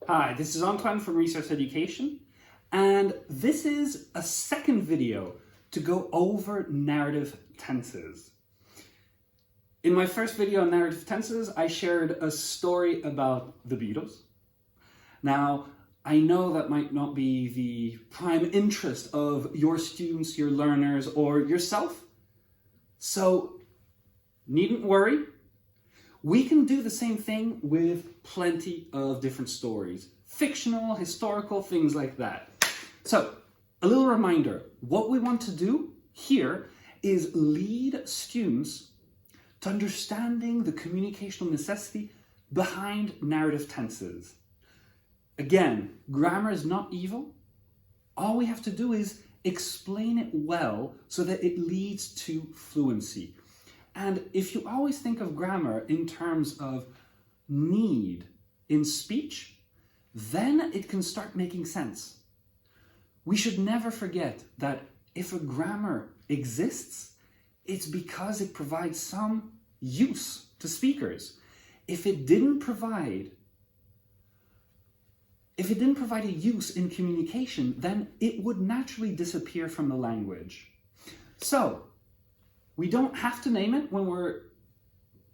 Hi, this is Antoine from Research Education, and this is a second video to go over narrative tenses. In my first video on narrative tenses, I shared a story about the Beatles. Now, I know that might not be the prime interest of your students, your learners, or yourself, so needn't worry. We can do the same thing with plenty of different stories. Fictional, historical, things like that. So, a little reminder, what we want to do here is lead students to understanding the communicational necessity behind narrative tenses. Again, grammar is not evil. All we have to do is explain it well so that it leads to fluency. And if you always think of grammar in terms of need in speech, then it can start making sense. We should never forget that if a grammar exists, it's because it provides some use to speakers. If it didn't provide a use in communication, then it would naturally disappear from the language. So, we don't have to name it when we're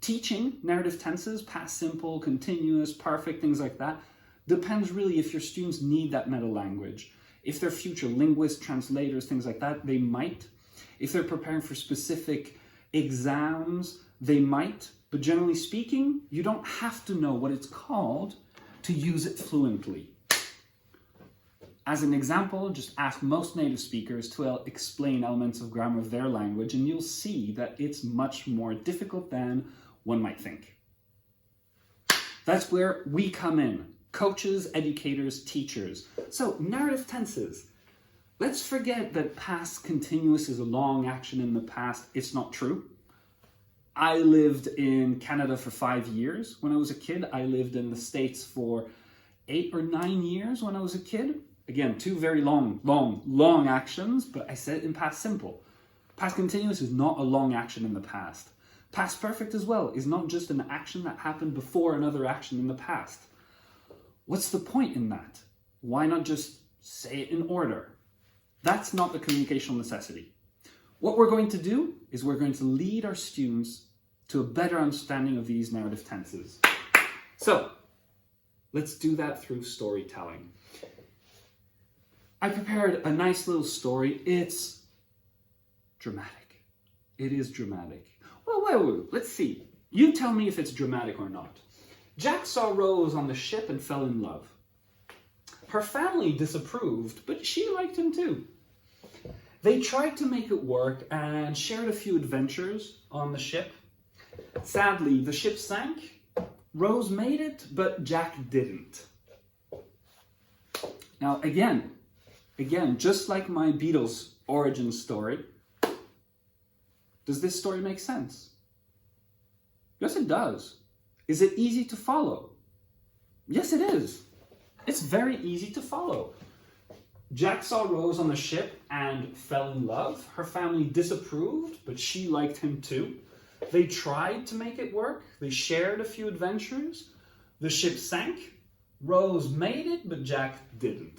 teaching narrative tenses, past simple, continuous, perfect, things like that. Depends really if your students need that meta language. If they're future linguists, translators, things like that, they might. If they're preparing for specific exams, they might. But generally speaking, you don't have to know what it's called to use it fluently. As an example, just ask most native speakers to explain elements of grammar of their language, and you'll see that it's much more difficult than one might think. That's where we come in. Coaches, educators, teachers. So, narrative tenses. Let's forget that past continuous is a long action in the past. It's not true. I lived in Canada for 5 years when I was a kid. I lived in the States for 8 or 9 years when I was a kid. Again, two very long actions, but I said it in past simple. Past continuous is not a long action in the past. Past perfect as well is not just an action that happened before another action in the past. What's the point in that? Why not just say it in order? That's not the communicational necessity. What we're going to do is we're going to lead our students to a better understanding of these narrative tenses. So, let's do that through storytelling. I prepared a nice little story. It's dramatic. It is dramatic. Well, wait, let's see. You tell me if it's dramatic or not. Jack saw Rose on the ship and fell in love. Her family disapproved, but she liked him too. They tried to make it work and shared a few adventures on the ship. Sadly, the ship sank. Rose made it, but Jack didn't. Now, again, just like my Beatles origin story, does this story make sense? Yes, it does. Is it easy to follow? Yes, it is. It's very easy to follow. Jack saw Rose on the ship and fell in love. Her family disapproved, but she liked him too. They tried to make it work. They shared a few adventures. The ship sank. Rose made it, but Jack didn't.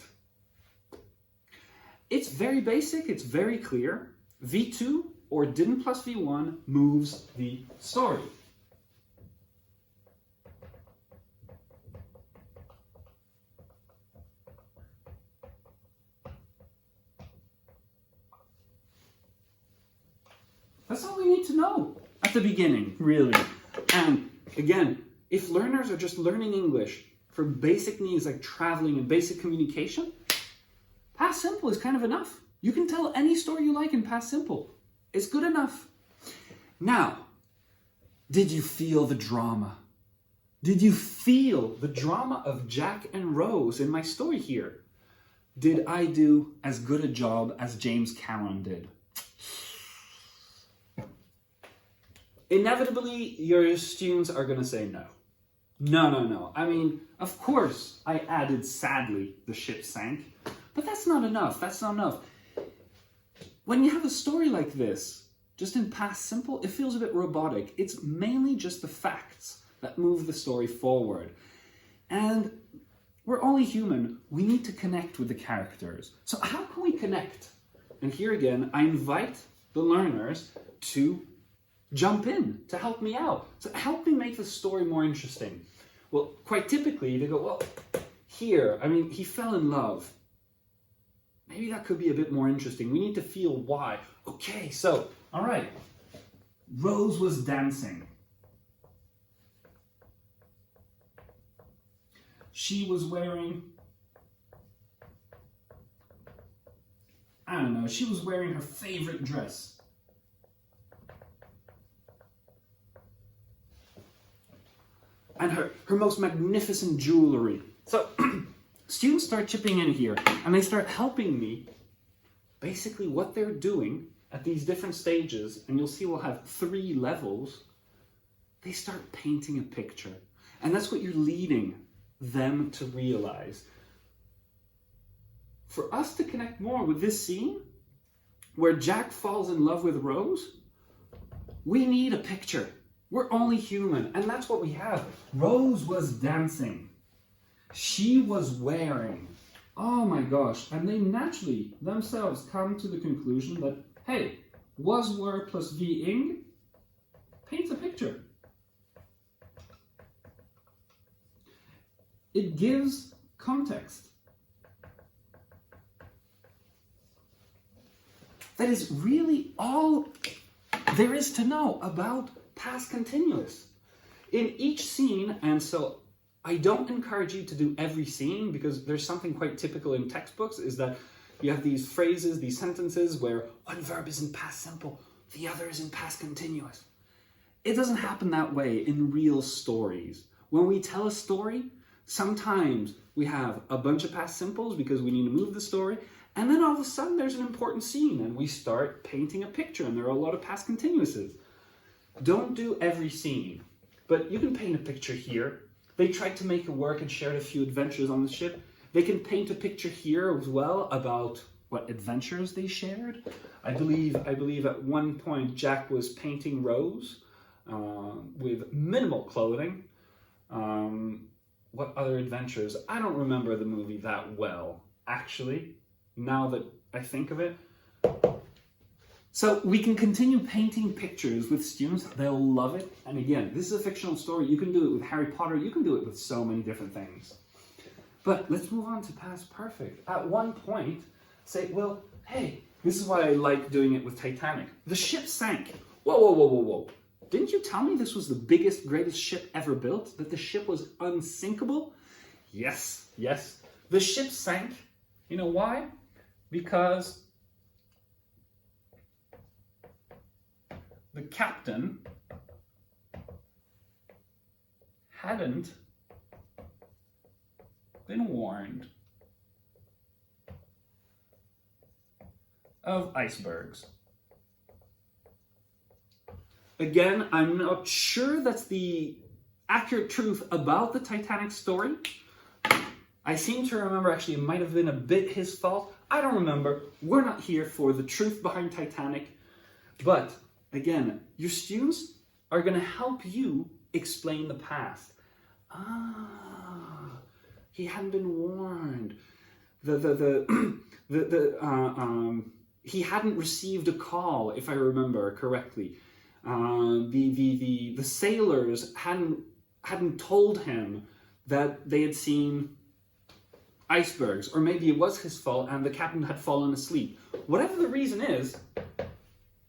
It's very basic, it's very clear. V2 or didn't plus V1 moves the story. That's all we need to know at the beginning, really. And again, if learners are just learning English for basic needs like traveling and basic communication, past simple is kind of enough. You can tell any story you like in past simple. It's good enough. Now, did you feel the drama? Did you feel the drama of Jack and Rose in my story here? Did I do as good a job as James Cameron did? Inevitably, your students are going to say no. No. I mean, of course, I added sadly the ship sank. But that's not enough. When you have a story like this, just in past simple, it feels a bit robotic. It's mainly just the facts that move the story forward. And We're only human. We need to connect with the characters. So how can we connect? And here again, I invite the learners to jump in, to help me out. So help me make the story more interesting. Well, quite typically, they go, well, here, I mean, he fell in love. Maybe that could be a bit more interesting. We need to feel why. Okay, so, all right. Rose was dancing. She was wearing, I don't know, she was wearing her favorite dress. And her most magnificent jewelry. So students start chipping in here and they start helping me. Basically what they're doing at these different stages, and you'll see we'll have 3 levels, they start painting a picture. And that's what you're leading them to realize. For us to connect more with this scene, where Jack falls in love with Rose, we need a picture. We're only human, and that's what we have. Rose was dancing. She was wearing. Oh my gosh. And they naturally themselves come to the conclusion that, hey, was, were plus Ving paints a picture. It gives context. That is really all there is to know about past continuous. In each scene, and so I don't encourage you to do every scene because there's something quite typical in textbooks, is that you have these phrases, these sentences where one verb is in past simple, the other is in past continuous. It doesn't happen that way in real stories. When we tell a story, sometimes we have a bunch of past simples because we need to move the story, and then all of a sudden there's an important scene and we start painting a picture and there are a lot of past continuouses. Don't do every scene, but you can paint a picture here. They tried to make it work and shared a few adventures on the ship. They can paint a picture here as well about what adventures they shared. I believe at one point Jack was painting Rose with minimal clothing. What other adventures? I don't remember the movie that well, actually, now that I think of it. So we can continue painting pictures with students. They'll love it. And again, this is a fictional story. You can do it with Harry Potter. You can do it with so many different things. But let's move on to past perfect. At one point, say, well, hey, this is why I like doing it with Titanic. The ship sank. Whoa, whoa, whoa, whoa, whoa. Didn't you tell me this was the biggest, greatest ship ever built? That the ship was unsinkable? Yes, yes. The ship sank. You know why? Because the captain hadn't been warned of icebergs. Again, I'm not sure that's the accurate truth about the Titanic story. I seem to remember, actually, it might have been a bit his fault. I don't remember. We're not here for the truth behind Titanic. But, again, your students are going to help you explain the past. He hadn't been warned. He hadn't received a call, if I remember correctly. The sailors hadn't told him that they had seen icebergs, or maybe it was his fault and the captain had fallen asleep. Whatever the reason is,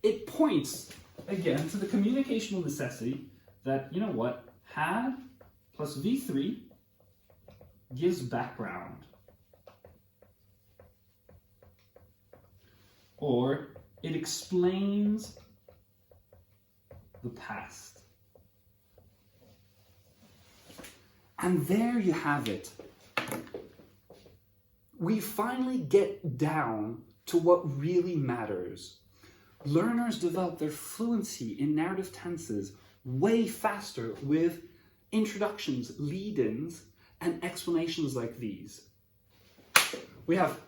it points again to the communicational necessity that, you know what, had plus V3 gives background, or it explains the past. And there you have it. We finally get down to what really matters. Learners develop their fluency in narrative tenses way faster with introductions, lead-ins, and explanations like these. We have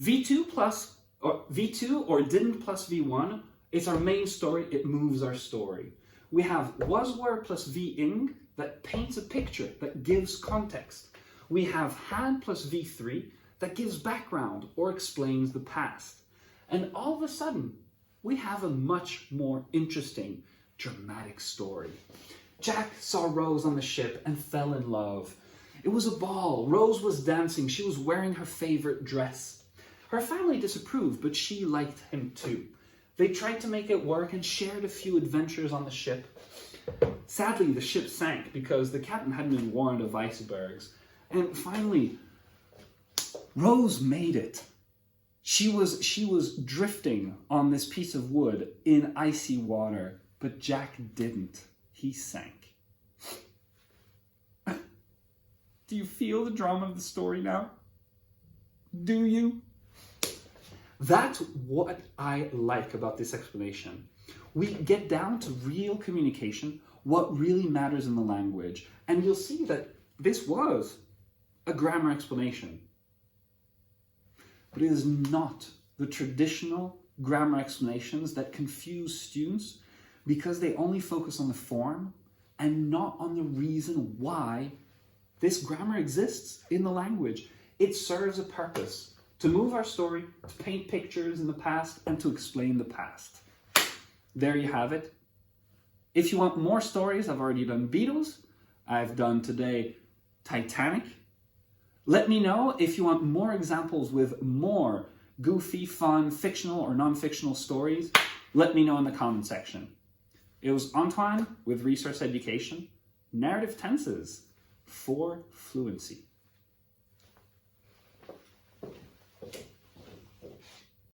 V2 plus, or V2 or didn't plus V1. It's our main story, it moves our story. We have was, were plus Ving that paints a picture, that gives context. We have had plus V3 that gives background or explains the past. And all of a sudden, we have a much more interesting, dramatic story. Jack saw Rose on the ship and fell in love. It was a ball. Rose was dancing. She was wearing her favorite dress. Her family disapproved, but she liked him too. They tried to make it work and shared a few adventures on the ship. Sadly, the ship sank because the captain hadn't been warned of icebergs. And finally, Rose made it. She was drifting on this piece of wood in icy water, but Jack didn't. He sank. Do you feel the drama of the story now? Do you? That's what I like about this explanation. We get down to real communication, what really matters in the language, and you'll see that this was a grammar explanation. But it is not the traditional grammar explanations that confuse students because they only focus on the form and not on the reason why this grammar exists in the language. It serves a purpose to move our story, to paint pictures in the past, and to explain the past. There you have it. If you want more stories, I've already done Beatles. I've done today Titanic. Let me know if you want more examples with more goofy, fun, fictional or non-fictional stories. Let me know in the comment section. It was Antoine with Resource Education, Narrative Tenses for Fluency.